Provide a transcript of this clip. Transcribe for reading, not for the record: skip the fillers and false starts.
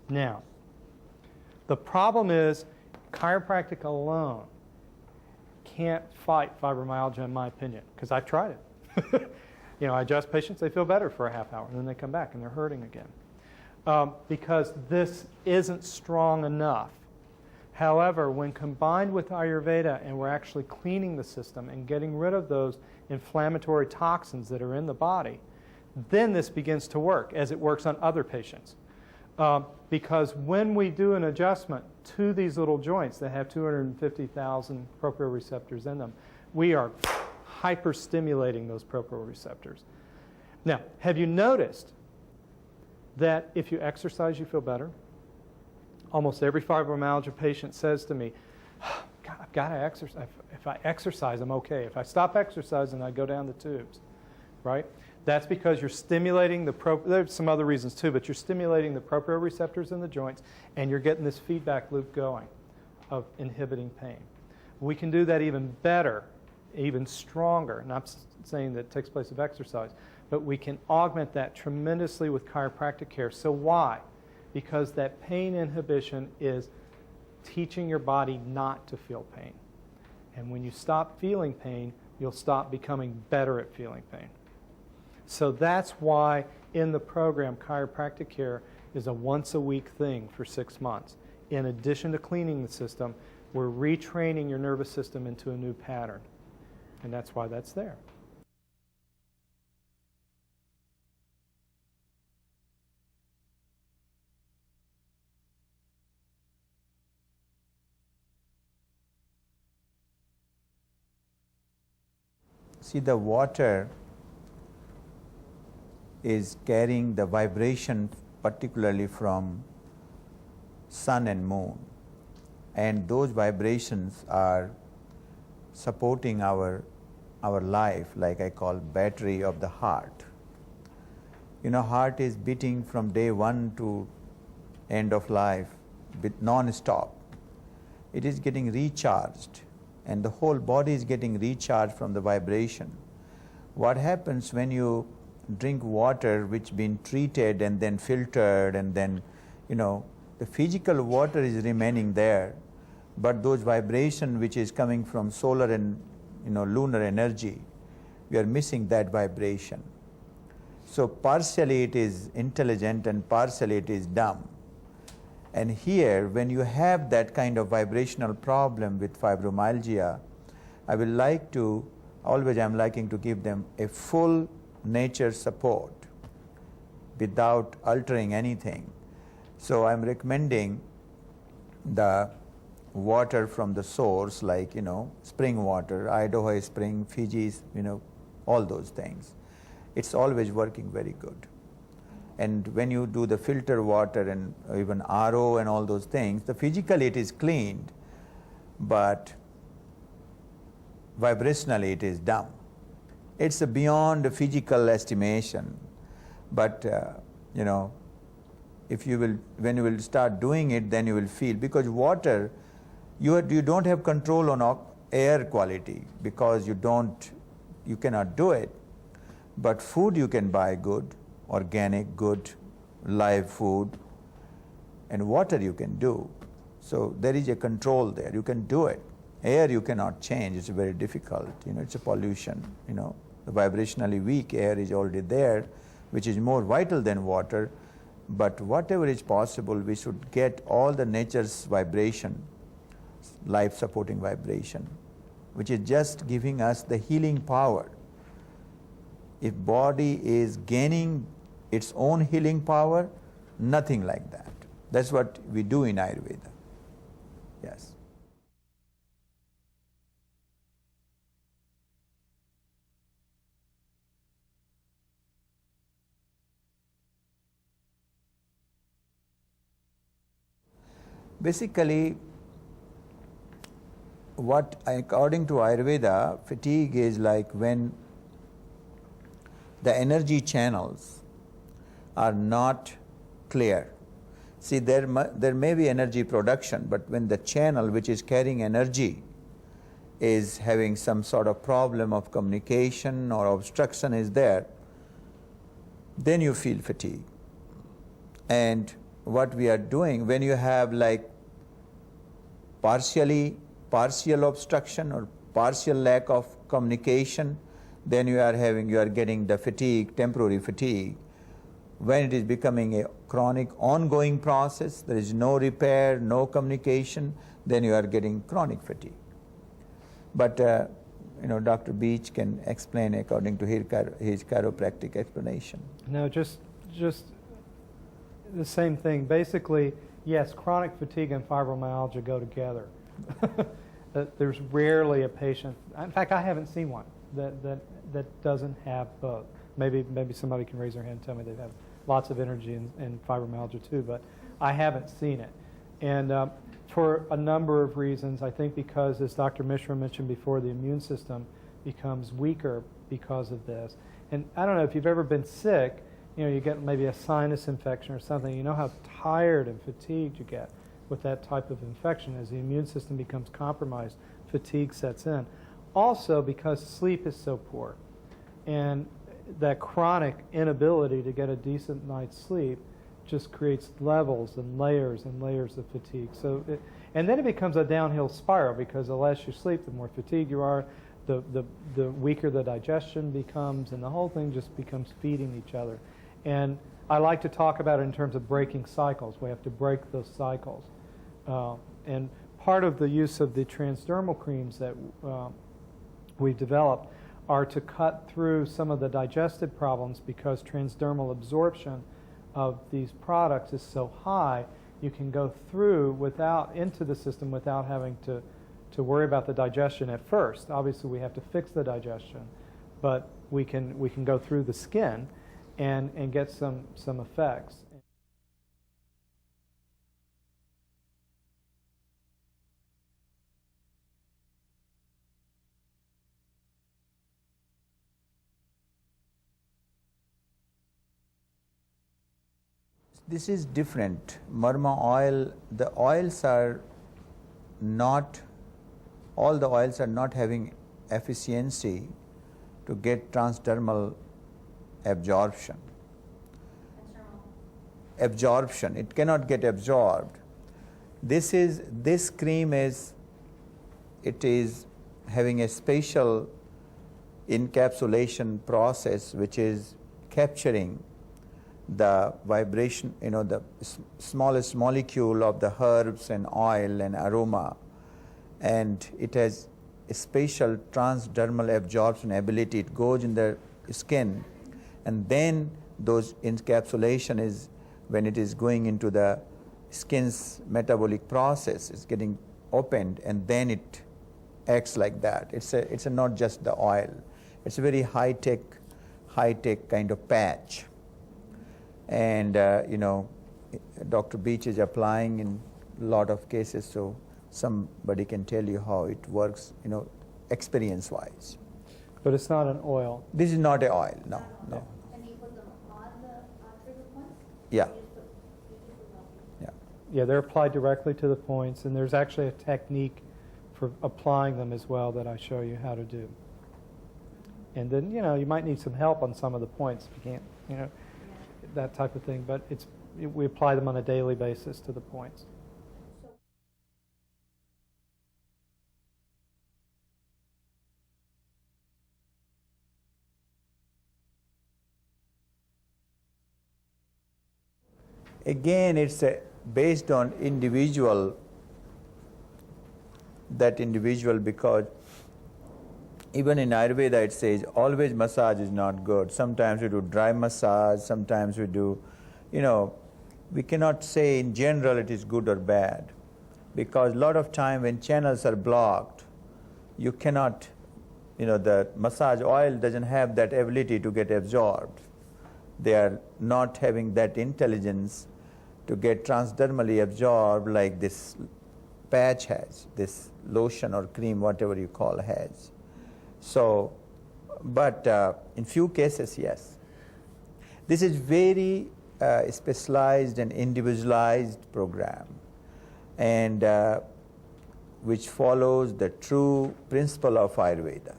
Now, the problem is chiropractic alone can't fight fibromyalgia, in my opinion, because I've tried it. I adjust patients, they feel better for a half hour, and then they come back and they're hurting again. Because this isn't strong enough. However, when combined with Ayurveda and we're actually cleaning the system and getting rid of those inflammatory toxins that are in the body, then this begins to work as it works on other patients. Because when we do an adjustment to these little joints that have 250,000 proprioceptors in them, we are hyper-stimulating those proprioceptors. Now, have you noticed that if you exercise, you feel better? Almost every fibromyalgia patient says to me, God, I've got to exercise. If I exercise, I'm okay. If I stop exercising, I go down the tubes, right? That's because you're stimulating there's some other reasons too, but you're stimulating the proprioceptors in the joints, and you're getting this feedback loop going of inhibiting pain. We can do that even better, even stronger. Not saying that it takes place of exercise, but we can augment that tremendously with chiropractic care. So why? Because that pain inhibition is teaching your body not to feel pain. And when you stop feeling pain, you'll stop becoming better at feeling pain. So that's why in the program, chiropractic care is a once-a-week thing for 6 months. In addition to cleaning the system, we're retraining your nervous system into a new pattern. And that's why that's there. See, the water is carrying the vibration particularly from sun and moon, and those vibrations are supporting our life, like I call battery of the heart. Heart is beating from day one to end of life non-stop. It is getting recharged, and the whole body is getting recharged from the vibration. What happens when you drink water which been treated and then filtered, and then the physical water is remaining there, but those vibration which is coming from solar and lunar energy, we are missing that vibration. So partially it is intelligent and partially it is dumb. And here, when you have that kind of vibrational problem with fibromyalgia, I'm liking to give them a full nature support without altering anything. So I'm recommending the water from the source, like spring water, Idaho Spring, Fiji's, all those things. It's always working very good. And when you do the filter water and even RO and all those things, physically it is cleaned, but vibrationally it is dumb. It's beyond the physical estimation. But if you will, when you will start doing it, then you will feel, because water, you don't have control on air quality, because you cannot do it. But food you can buy good, organic, good, live food, and water you can do. So there is a control there. You can do it. Air you cannot change. It's very difficult. It's a pollution. The vibrationally weak air is already there, which is more vital than water. But whatever is possible, we should get all the nature's vibration, life-supporting vibration, which is just giving us the healing power. If body is gaining its own healing power, nothing like that. That's what we do in Ayurveda. Yes. Basically, according to Ayurveda, fatigue is like when the energy channels are not clear. See, there may be energy production, but when the channel which is carrying energy is having some sort of problem of communication or obstruction is there, then you feel fatigue. And what we are doing, when you have like partial obstruction or partial lack of communication, then you are getting the fatigue, temporary fatigue. When it is becoming a chronic ongoing process, there is no repair, no communication, then you are getting chronic fatigue. But Dr. Beech can explain according to his chiropractic explanation. No, just the same thing. Basically, yes, chronic fatigue and fibromyalgia go together. There's rarely a patient, in fact, I haven't seen one that doesn't have both. Maybe somebody can raise their hand and tell me they have lots of energy in fibromyalgia too, but I haven't seen it. And for a number of reasons, I think because, as Dr. Mishra mentioned before, the immune system becomes weaker because of this. And I don't know if you've ever been sick, you get maybe a sinus infection or something, you know how tired and fatigued you get with that type of infection. As the immune system becomes compromised, fatigue sets in. Also because sleep is so poor, and that chronic inability to get a decent night's sleep just creates levels and layers of fatigue. And then it becomes a downhill spiral, because the less you sleep, the more fatigued you are, the weaker the digestion becomes, and the whole thing just becomes feeding each other. And I like to talk about it in terms of breaking cycles. We have to break those cycles. And part of the use of the transdermal creams that we've developed are to cut through some of the digestive problems, because transdermal absorption of these products is so high, you can go through into the system without having to worry about the digestion at first. Obviously, we have to fix the digestion, but we can go through the skin and get some effects. This is different. Marma oil, the oils are not, all the oils are not having efficiency to get transdermal absorption. Absorption, it cannot get absorbed. This cream is having a special encapsulation process which is capturing the vibration, the smallest molecule of the herbs and oil and aroma, and it has a special transdermal absorption ability. It goes in the skin, and then those encapsulation is when it is going into the skin's metabolic process, it's getting opened, and then it acts like that. It's not just the oil. It's a very high-tech kind of patch. And Dr. Beech is applying in a lot of cases, so somebody can tell you how it works, experience-wise. But it's not an oil. This is not an oil, no. And you put them on the trigger points? Yeah. Yeah, they're applied directly to the points, and there's actually a technique for applying them as well that I show you how to do. And then, you might need some help on some of the points if you can't, that type of thing, but we apply them on a daily basis to the points. Again, it's based on that individual, because even in Ayurveda it says always massage is not good. Sometimes we do dry massage, sometimes we do, we cannot say in general it is good or bad, because a lot of time when channels are blocked, you cannot, the massage oil doesn't have that ability to get absorbed. They are not having that intelligence to get transdermally absorbed like this patch has, this lotion or cream, whatever you call, has. So, but in few cases, yes. This is very specialized and individualized program, and which follows the true principle of Ayurveda.